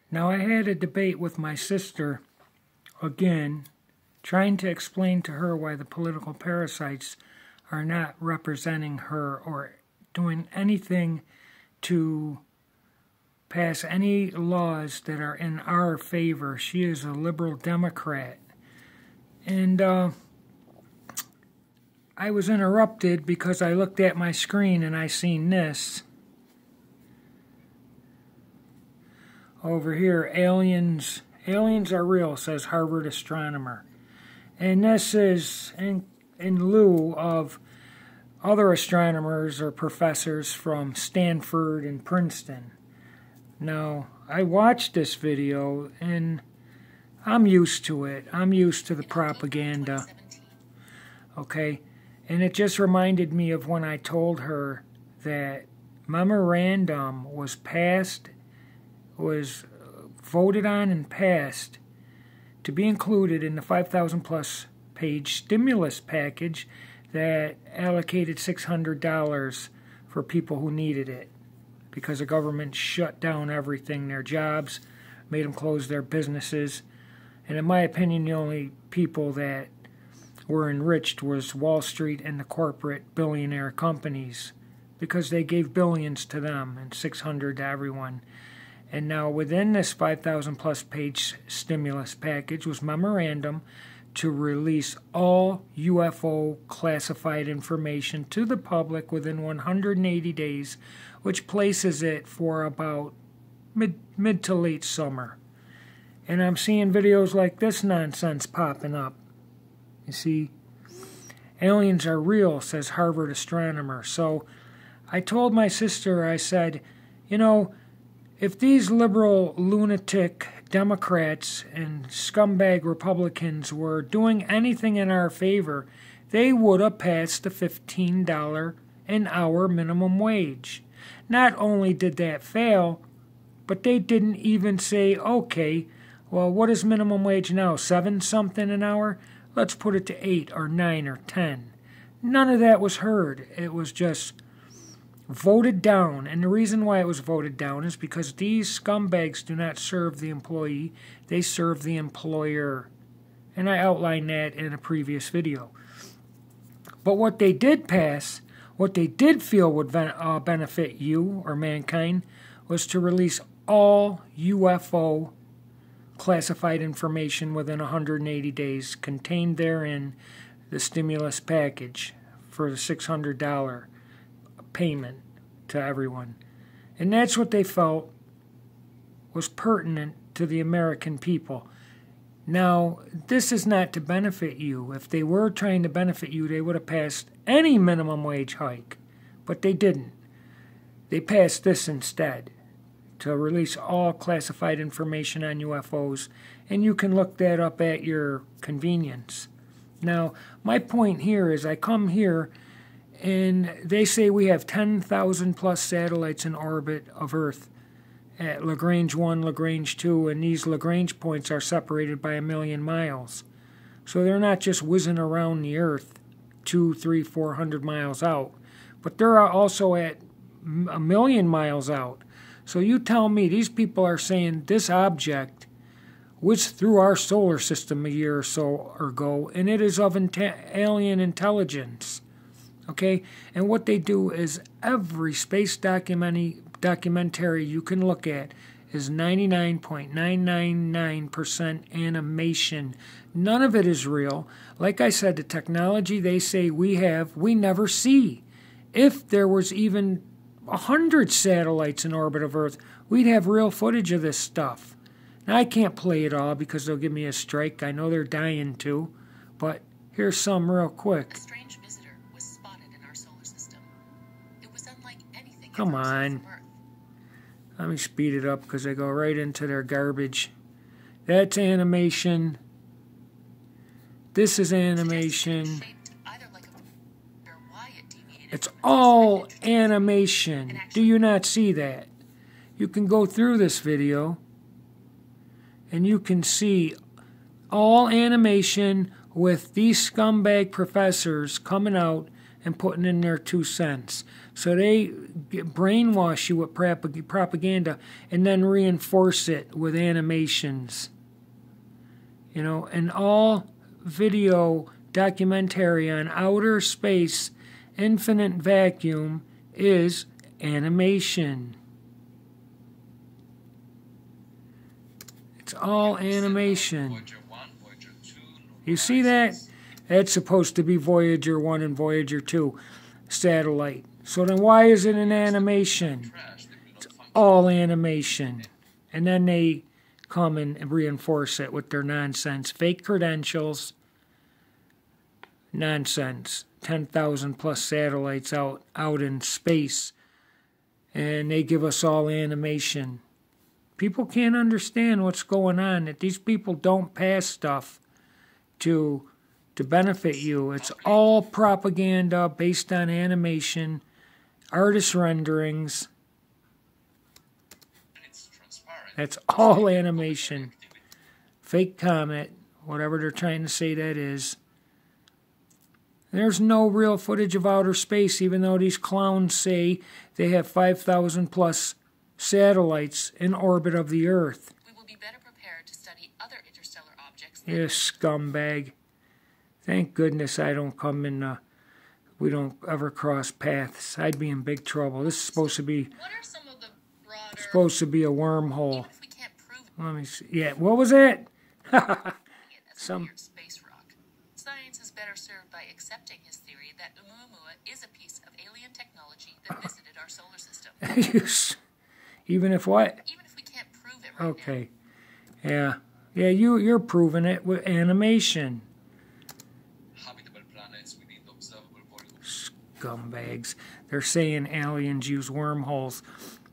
Now, I had a debate with my sister, again, trying to explain to her why the political parasites are not representing her or doing anything to pass any laws that are in our favor. She is a liberal Democrat. And I was interrupted because I looked at my screen and I seen this. Over here, aliens are real, says Harvard astronomer. And this is in lieu of other astronomers or professors from Stanford and Princeton. Now, I watched this video and I'm used to it. I'm used to the propaganda. Okay? And it just reminded me of when I told her that memorandum was voted on and passed to be included in the 5,000 plus page stimulus package that allocated $600 for people who needed it because the government shut down everything, their jobs, made them close their businesses. And in my opinion, the only people that were enriched was Wall Street and the corporate billionaire companies because they gave billions to them and $600 to everyone. And now within this 5,000 plus page stimulus package was memorandum to release all UFO classified information to the public within 180 days, which places it for about mid to late summer. And I'm seeing videos like this nonsense popping up. You see, aliens are real, says Harvard astronomer. So I told my sister, I said, you know, if these liberal lunatic Democrats and scumbag Republicans were doing anything in our favor, they would have passed the $15 an hour minimum wage. Not only did that fail, but they didn't even say, okay, well, what is minimum wage now, 7 something an hour? Let's put it to 8 or 9 or 10. None of that was heard. It was just voted down, and the reason why it was voted down is because these scumbags do not serve the employee, they serve the employer. And I outlined that in a previous video. But what they did pass, what they did feel would benefit you or mankind, was to release all UFO classified information within 180 days contained therein the stimulus package for the $600 payment to everyone. And that's what they felt was pertinent to the American people. Now, this is not to benefit you. If they were trying to benefit you, they would have passed any minimum wage hike. But they didn't. They passed this instead, to release all classified information on UFOs. And you can look that up at your convenience. Now, my point here is I come here and they say we have 10,000 plus satellites in orbit of Earth at Lagrange 1, Lagrange 2, and these Lagrange points are separated by 1,000,000 miles. So they're not just whizzing around the Earth 200, 300, 400 miles out, but they're also at 1,000,000 miles out. So you tell me, these people are saying this object whizzed through our solar system a year or so ago, and it is of alien intelligence. Okay, and what they do is every space documentary you can look at is 99.999% animation. None of it is real. Like I said, the technology they say we have, we never see. If there was even 100 satellites in orbit of Earth, we'd have real footage of this stuff. Now, I can't play it all because they'll give me a strike. I know they're dying to, but here's some real quick. Come on. Let me speed it up because they go right into their garbage. That's animation. This is animation. It's all animation. Do you not see that? You can go through this video and you can see all animation with these scumbag professors coming out and putting in their 2 cents. So they brainwash you with propaganda and then reinforce it with animations. You know, and all video documentary on outer space, infinite vacuum is animation. It's all animation. You see that? That's supposed to be Voyager 1 and Voyager 2 satellite. So then why is it an animation? It's all animation. And then they come and reinforce it with their nonsense. Fake credentials. Nonsense. 10,000 plus satellites out in space. And they give us all animation. People can't understand what's going on. That these people don't pass stuff to benefit you. It's all propaganda based on animation, artist renderings. That's all animation. Fake comet, whatever they're trying to say that is. There's no real footage of outer space, even though these clowns say they have 5,000 plus satellites in orbit of the Earth. We will be better prepared to study other interstellar objects. You scumbag. Thank goodness I don't come in, we don't ever cross paths. I'd be in big trouble. This is supposed to be, What are some of the broader... supposed to be a wormhole. Even if we can't prove it. Let me see. Yeah, what was that? Some weird space rock. Science is better served by accepting his theory that Oumuamua is a piece of alien technology that visited our solar system. Even if what? Even if we can't prove it right Okay. Yeah. Yeah, you're proving it with animation. Scumbags. They're saying aliens use wormholes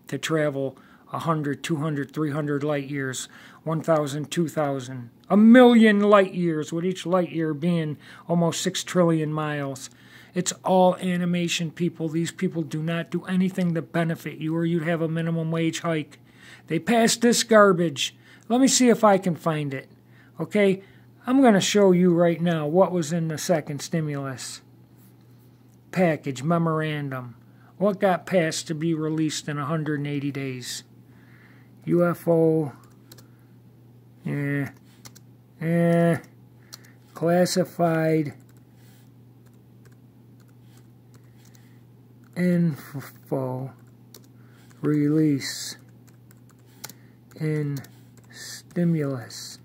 to travel 100, 200, 300 light years, 1,000, 2,000, a million light years, with each light year being almost 6 trillion miles. It's all animation, people. These people do not do anything to benefit you, or you'd have a minimum wage hike. They passed this garbage. Let me see if I can find it. Okay? I'm going to show you right now what was in the second stimulus package memorandum. What got passed to be released in 180 days? UFO. Classified info release in stimulus.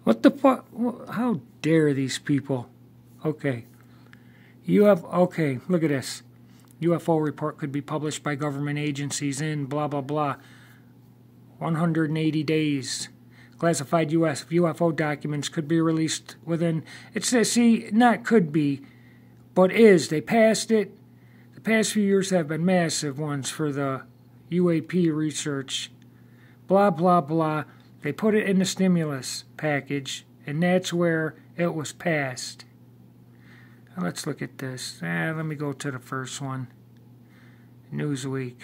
What the fuck? How dare these people? Okay. Okay, look at this. UFO report could be published by government agencies in blah, blah, blah. 180 days. Classified US UFO documents could be released within... It says, see, not could be, but is. They passed it. The past few years have been massive ones for the UAP research. Blah, blah, blah. They put it in the stimulus package, and that's where it was passed. Now let's look at this. Let me go to the first one. Newsweek.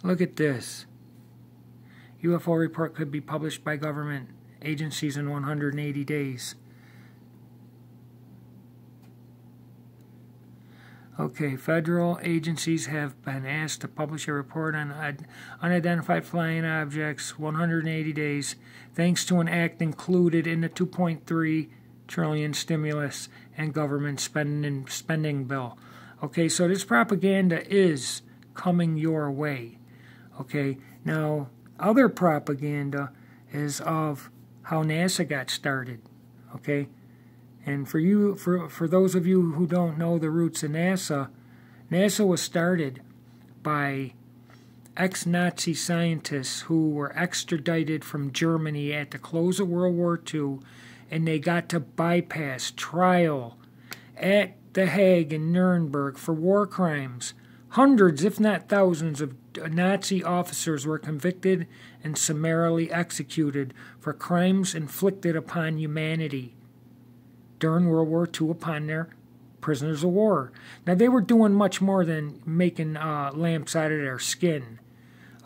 Look at this. UFO report could be published by government agencies in 180 days. Okay, federal agencies have been asked to publish a report on unidentified flying objects 180 days, thanks to an act included in the 2.3 trillion stimulus and government spending bill. Okay, so this propaganda is coming your way. Okay, now other propaganda is of how NASA got started. Okay. And for those of you who don't know the roots of NASA, NASA was started by ex-Nazi scientists who were extradited from Germany at the close of World War II, and they got to bypass trial at The Hague and Nuremberg for war crimes. Hundreds, if not thousands, of Nazi officers were convicted and summarily executed for crimes inflicted upon humanity during World War II upon their prisoners of war. Now, they were doing much more than making lamps out of their skin.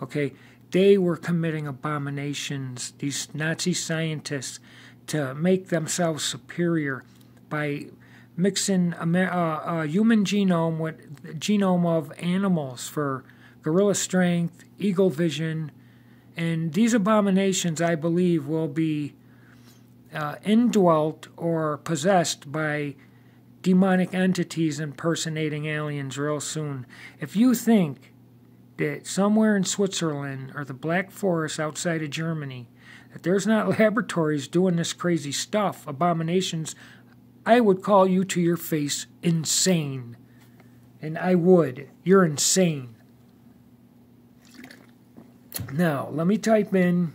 Okay, they were committing abominations, these Nazi scientists, to make themselves superior by mixing a human genome with the genome of animals for gorilla strength, eagle vision, and these abominations, I believe, will be indwelt or possessed by demonic entities impersonating aliens real soon. If you think that somewhere in Switzerland or the Black Forest outside of Germany, that there's not laboratories doing this crazy stuff, abominations, I would call you to your face insane. And I would. You're insane. Now, let me type in,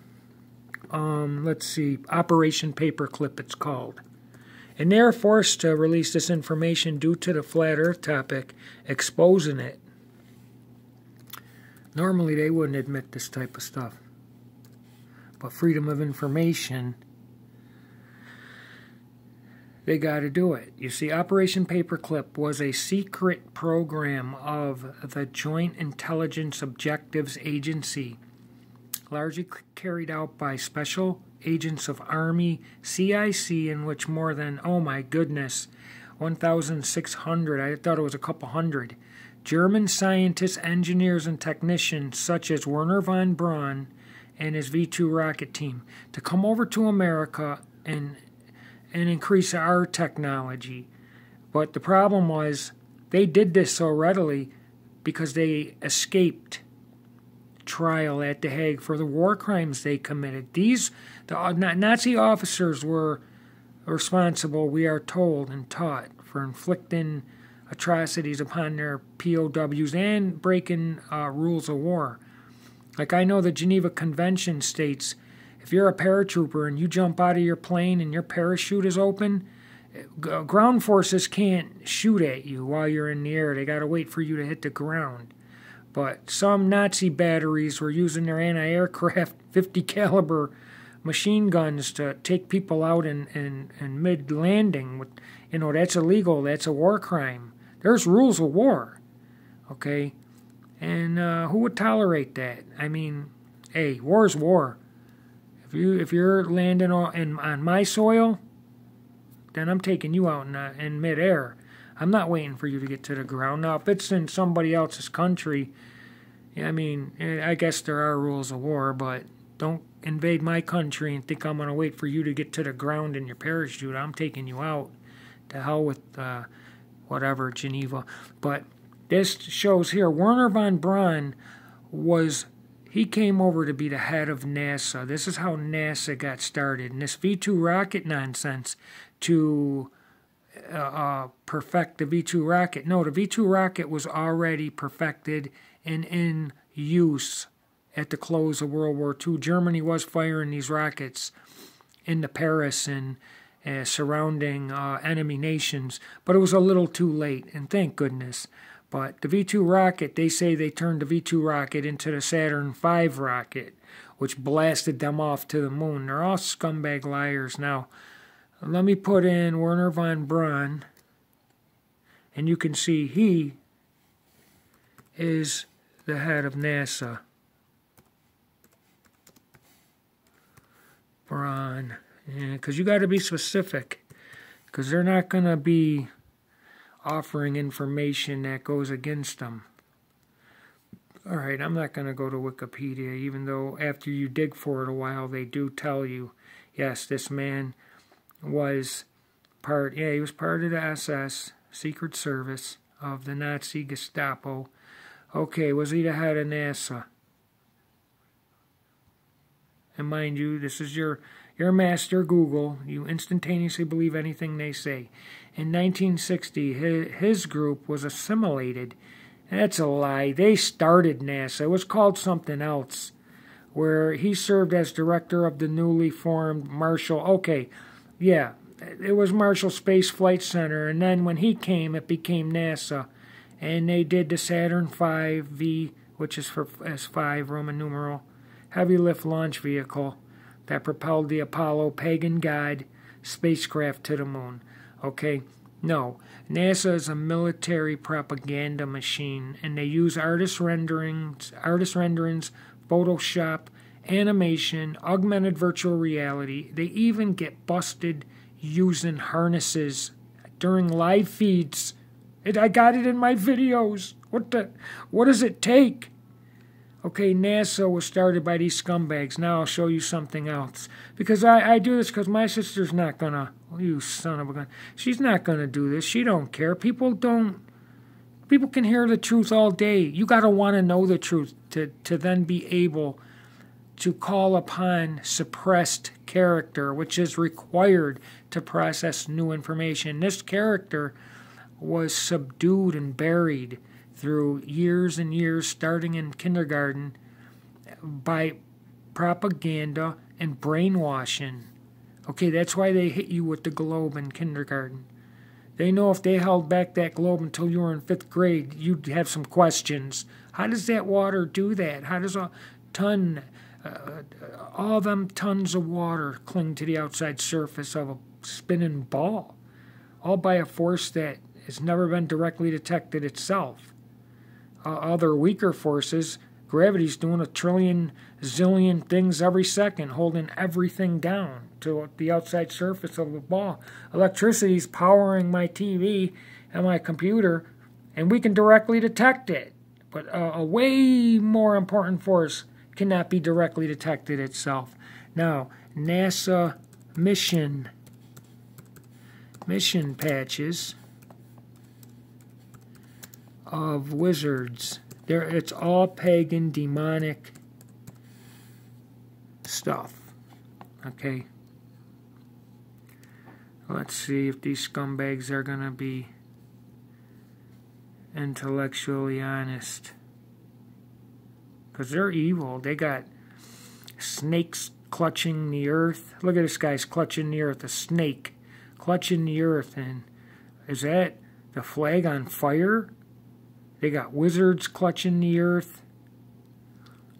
let's see, Operation Paperclip it's called. And they're forced to release this information due to the Flat Earth topic, exposing it. Normally they wouldn't admit this type of stuff. But freedom of information, they got to do it. You see, Operation Paperclip was a secret program of the Joint Intelligence Objectives Agency, largely carried out by special agents of Army CIC, in which more than, oh my goodness, 1,600, I thought it was a couple hundred, German scientists, engineers, and technicians such as Werner von Braun and his V-2 rocket team to come over to America and increase our technology. But the problem was they did this so readily because they escaped trial at The Hague for the war crimes they committed. The Nazi officers were responsible, we are told and taught, for inflicting atrocities upon their POWs and breaking rules of war. Like, I know the Geneva Convention states, if you're a paratrooper and you jump out of your plane and your parachute is open, ground forces can't shoot at you while you're in the air. They got to wait for you to hit the ground. But some Nazi batteries were using their anti-aircraft 50 caliber machine guns to take people out in mid-landing. You know, that's illegal. That's a war crime. There's rules of war, okay? And who would tolerate that? I mean, hey, war's war. If you're landing on my soil, then I'm taking you out in midair. I'm not waiting for you to get to the ground. Now, if it's in somebody else's country, I mean, I guess there are rules of war, but don't invade my country and think I'm going to wait for you to get to the ground in your parachute. I'm taking you out. To hell with whatever, Geneva. But this shows here, Werner von Braun he came over to be the head of NASA. This is how NASA got started. And this V-2 rocket nonsense to perfect the V-2 rocket. No, the V-2 rocket was already perfected and in use at the close of World War II. Germany was firing these rockets into Paris and surrounding enemy nations, but it was a little too late, and thank goodness. But the V-2 rocket, they say they turned the V-2 rocket into the Saturn V rocket, which blasted them off to the moon. They're all scumbag liars. Now, let me put in Werner von Braun, and you can see he is the head of NASA. Braun. Because you got to be specific, because they're not going to be offering information that goes against them. All right, I'm not going to go to Wikipedia, even though after you dig for it a while, they do tell you, yes, this man was he was part of the SS, Secret Service of the Nazi Gestapo. Okay, was he the head of NASA? And mind you, this is your master Google. You instantaneously believe anything they say. In 1960, his group was assimilated. That's a lie. They started NASA. It was called something else, where he served as director of the newly formed Marshall. Okay, yeah, it was Marshall Space Flight Center, and then when he came, it became NASA. And they did the Saturn V, which is for S5, Roman numeral, heavy lift launch vehicle that propelled the Apollo pagan god spacecraft to the moon. Okay, No, NASA is a military propaganda machine, and they use artist renderings, Photoshop, animation, augmented virtual reality. They even get busted using harnesses during live feeds. I got it in my videos. What does it take? Okay, NASA was started by these scumbags. Now I'll show you something else. Because I do this because my sister's not gonna, you son of a gun, she's not gonna do this. She don't care. People can hear the truth all day. You gotta want to know the truth to then be able to call upon suppressed character, which is required to process new information. This character was subdued and buried through years and years, starting in kindergarten, by propaganda and brainwashing. Okay, that's why they hit you with the globe in kindergarten. They know if they held back that globe until you were in 5th grade, you'd have some questions. How does that water do that? How does all them tons of water cling to the outside surface of a spinning ball? All by a force that has never been directly detected itself. Other weaker forces, gravity's doing a trillion, zillion things every second, holding everything down to the outside surface of the ball. Electricity's powering my TV and my computer, and we can directly detect it. But a way more important force cannot be directly detected itself. Now, NASA mission patches of wizards. It's all pagan, demonic stuff. Okay. Let's see if these scumbags are going to be intellectually honest. Because they're evil. They got snakes clutching the earth. Look at this guy's clutching the earth. A snake clutching the earth. And is that the flag on fire? They got wizards clutching the earth.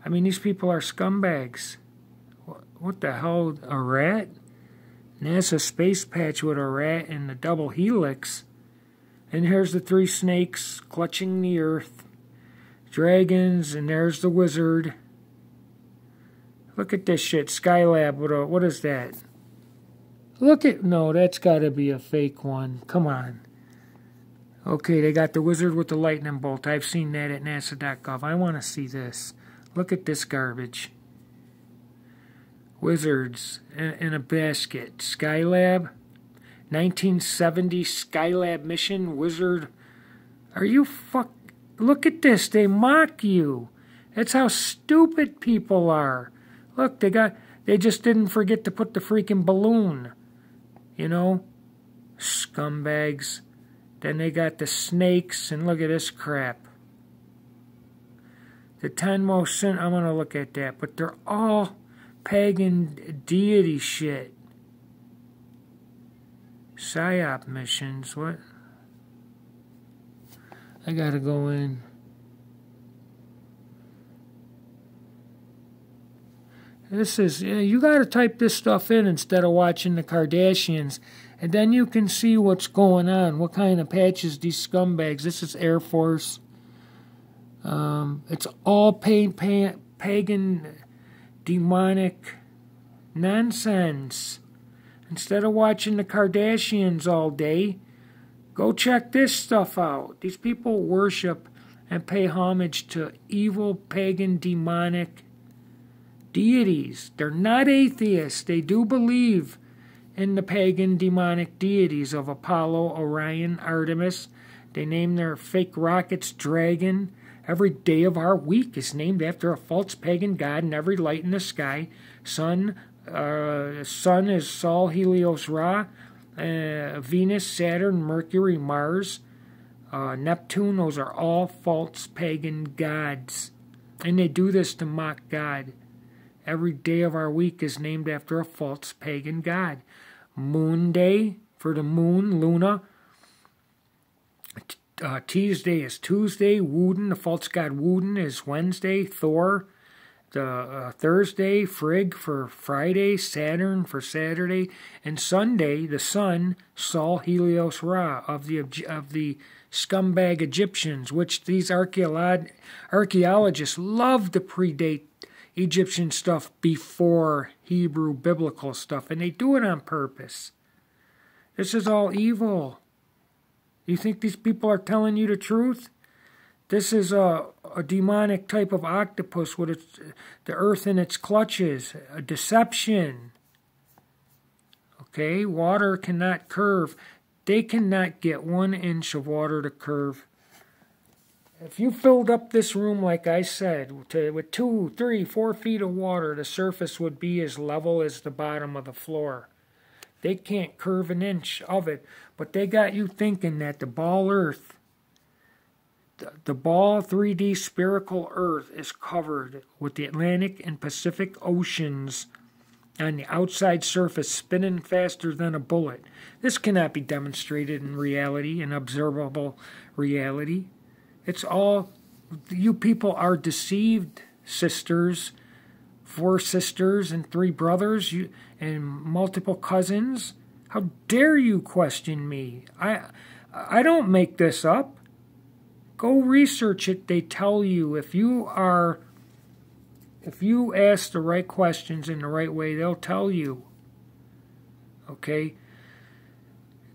I mean, these people are scumbags. What the hell? A rat? NASA space patch with a rat and the double helix. And here's the 3 snakes clutching the earth. Dragons, and there's the wizard. Look at this shit. Skylab, what is that? No, that's got to be a fake one. Come on. Okay, they got the wizard with the lightning bolt. I've seen that at NASA.gov. I want to see this. Look at this garbage. Wizards in a basket. Skylab. 1970 Skylab mission. Wizard. Are you Look at this. They mock you. That's how stupid people are. Look, they just didn't forget to put the freaking balloon. You know? Scumbags. Then they got the snakes, and look at this crap. The 10 most sin. I'm going to look at that. But they're all pagan deity shit. PSYOP missions. What? I got to go in. This is, you got to type this stuff in instead of watching the Kardashians. And then you can see what's going on, what kind of patches these scumbags. This is Air Force. It's all pagan, demonic nonsense. Instead of watching the Kardashians all day, go check this stuff out. These people worship and pay homage to evil, pagan, demonic deities. They're not atheists. They do believe in the pagan demonic deities of Apollo, Orion, Artemis. They name their fake rockets Dragon. Every day of our week is named after a false pagan god, and every light in the sky. Sun is Sol, Helios, Ra. Venus, Saturn, Mercury, Mars, Neptune. Those are all false pagan gods. And they do this to mock God. Every day of our week is named after a false pagan god. Moon Day for the moon, Luna. Tuesday is Tuesday. Woden, the false god Woden, is Wednesday. Thor, The Thursday, Frigg for Friday, Saturn for Saturday, and Sunday, the sun, Sol, Helios, Ra, of the scumbag Egyptians, which these archaeologists love to predate Egyptian stuff before Hebrew biblical stuff, and they do it on purpose. This is all evil. You think these people are telling you the truth? This is a demonic type of octopus with the earth in its clutches. A deception. Okay? Water cannot curve. They cannot get 1 inch of water to curve. If you filled up this room, like I said, with 2, 3, 4 feet of water, the surface would be as level as the bottom of the floor. They can't curve 1 inch of it. But they got you thinking that the ball earth, the ball 3D spherical earth is covered with the Atlantic and Pacific Oceans on the outside surface spinning faster than a bullet. This cannot be demonstrated in reality, in observable reality. It's all, you people are deceived, sisters, 4 sisters and 3 brothers, and multiple cousins. How dare you question me? I don't make this up. Go research it. They tell you if you ask the right questions in the right way, they'll tell you. Okay?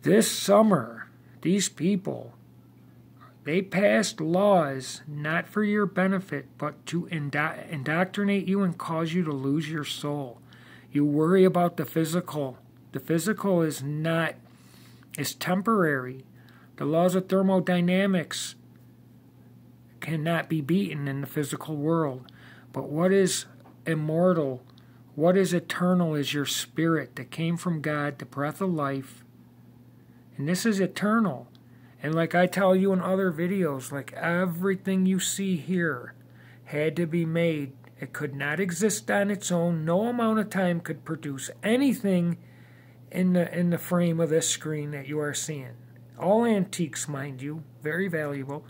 This summer, these people, they passed laws not for your benefit, but to indoctrinate you and cause you to lose your soul. You worry about the physical. The physical is temporary. The laws of thermodynamics cannot be beaten in the physical world. But what is immortal, what is eternal is your spirit that came from God, the breath of life. And this is eternal. And like I tell you in other videos, like everything you see here had to be made. It could not exist on its own. No amount of time could produce anything in the frame of this screen that you are seeing. All antiques, mind you, very valuable.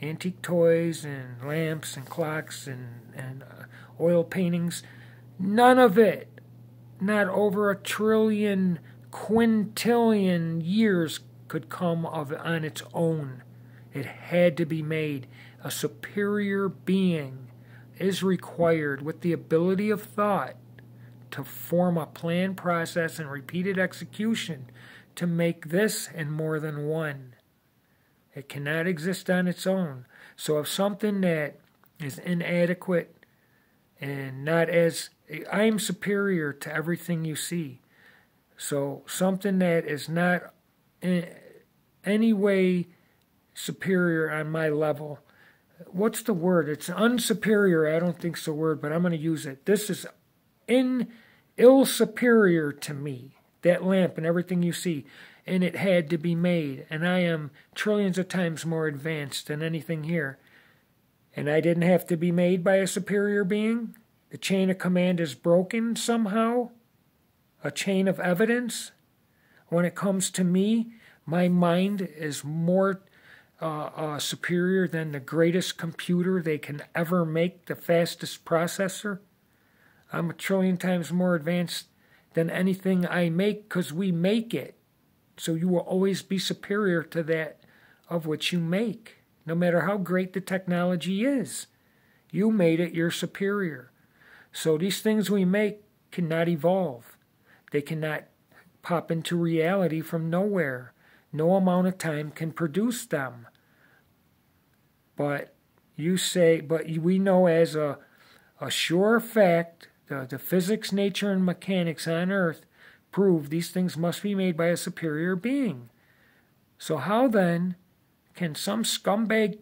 Antique toys and lamps and clocks and oil paintings. None of it, not over 1 trillion, quintillion years could come of it on its own. It had to be made. A superior being is required with the ability of thought to form a planned process and repeated execution to make this and more than one. It cannot exist on its own. So if something that is inadequate and not as... I am superior to everything you see. So something that is not in any way superior on my level. What's the word? It's unsuperior. I don't think it's a word, but I'm going to use it. This is ill superior to me. That lamp and everything you see. And it had to be made. And I am trillions of times more advanced than anything here. And I didn't have to be made by a superior being? The chain of command is broken somehow? A chain of evidence? When it comes to me, my mind is more superior than the greatest computer they can ever make, the fastest processor. I'm 1 trillion times more advanced than anything I make because we make it. So you will always be superior to that of which you make, no matter how great the technology is. You made it, you're superior. So these things we make cannot evolve. They cannot pop into reality from nowhere. No amount of time can produce them. But you say, but we know as a sure fact, the physics, nature, and mechanics on Earth prove these things must be made by a superior being. So how then can some scumbag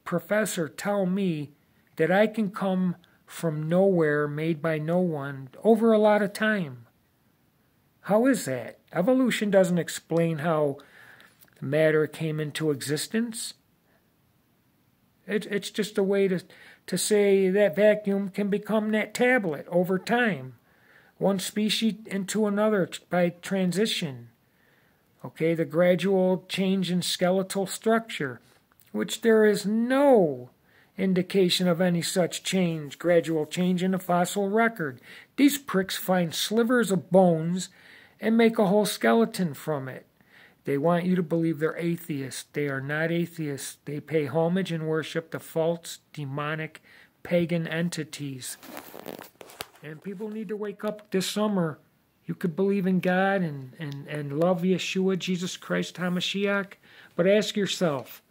professor tell me that I can come from nowhere, made by no one, over a lot of time? How is that? Evolution doesn't explain how matter came into existence. It's just a way to say that vacuum can become that tablet over time. One species into another by transition. Okay, the gradual change in skeletal structure, which there is no indication of any such change, gradual change in the fossil record. These pricks find slivers of bones and make a whole skeleton from it. They want you to believe they're atheists. They are not atheists. They pay homage and worship to false, demonic, pagan entities. And people need to wake up this summer. You could believe in God and love Yeshua, Jesus Christ, HaMashiach, but ask yourself,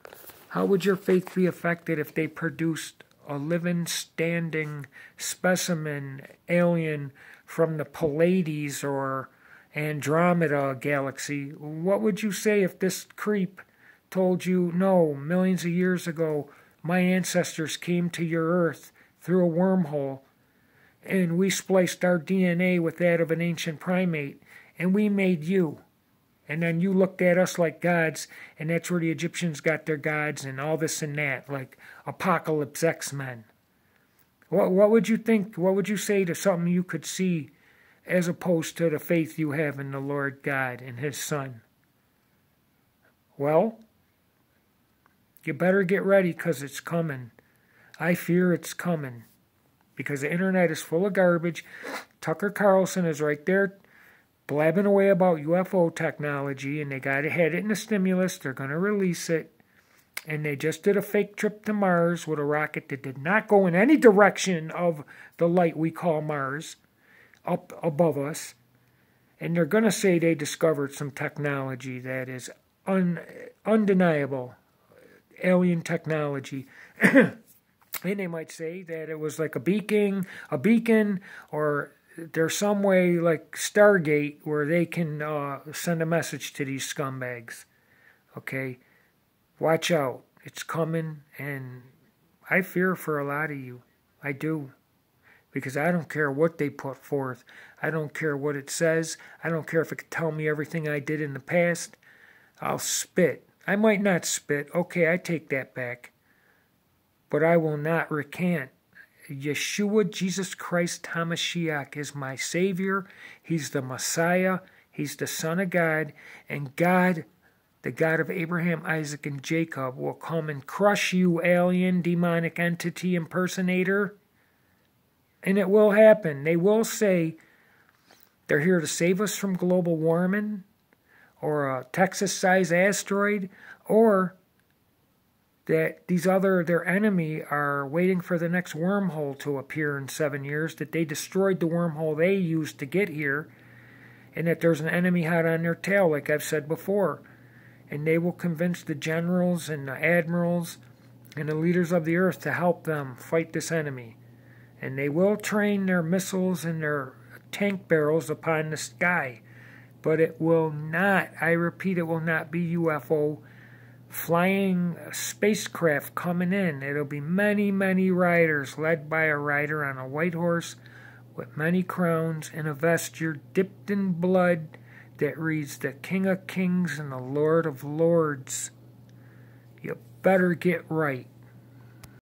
how would your faith be affected if they produced a living, standing specimen alien from the Pleiades or Andromeda galaxy? What would you say if this creep told you, no, millions of years ago, my ancestors came to your Earth through a wormhole, and we spliced our DNA with that of an ancient primate, and we made you. And then you looked at us like gods, and that's where the Egyptians got their gods and all this and that, like Apocalypse X-Men. What would you think? What would you say to something you could see as opposed to the faith you have in the Lord God and His Son? Well, you better get ready because it's coming. I fear it's coming because the internet is full of garbage. Tucker Carlson is right there blabbing away about UFO technology, and they got had it in the stimulus. They're going to release it. And they just did a fake trip to Mars with a rocket that did not go in any direction of the light we call Mars, up above us. And they're going to say they discovered some technology that is undeniable, alien technology. And they might say that it was like a beacon, or there's some way like Stargate where they can send a message to these scumbags. Okay? Watch out. It's coming, and I fear for a lot of you. I do. Because I don't care what they put forth. I don't care what it says. I don't care if it can tell me everything I did in the past. I'll spit. I might not spit. Okay, I take that back. But I will not recant. Yeshua, Jesus Christ, HaMashiach is my Savior. He's the Messiah. He's the Son of God. And God, the God of Abraham, Isaac, and Jacob, will come and crush you, alien, demonic entity impersonator. And it will happen. They will say they're here to save us from global warming, or a Texas-sized asteroid, or that their enemy are waiting for the next wormhole to appear in 7 years, that they destroyed the wormhole they used to get here, and that there's an enemy hot on their tail, like I've said before. And they will convince the generals and the admirals and the leaders of the earth to help them fight this enemy. And they will train their missiles and their tank barrels upon the sky. But it will not, I repeat, it will not be UFO flying spacecraft coming in. It'll be many, many riders, led by a rider on a white horse with many crowns and a vesture dipped in blood that reads, the King of Kings and the Lord of Lords. You better get right.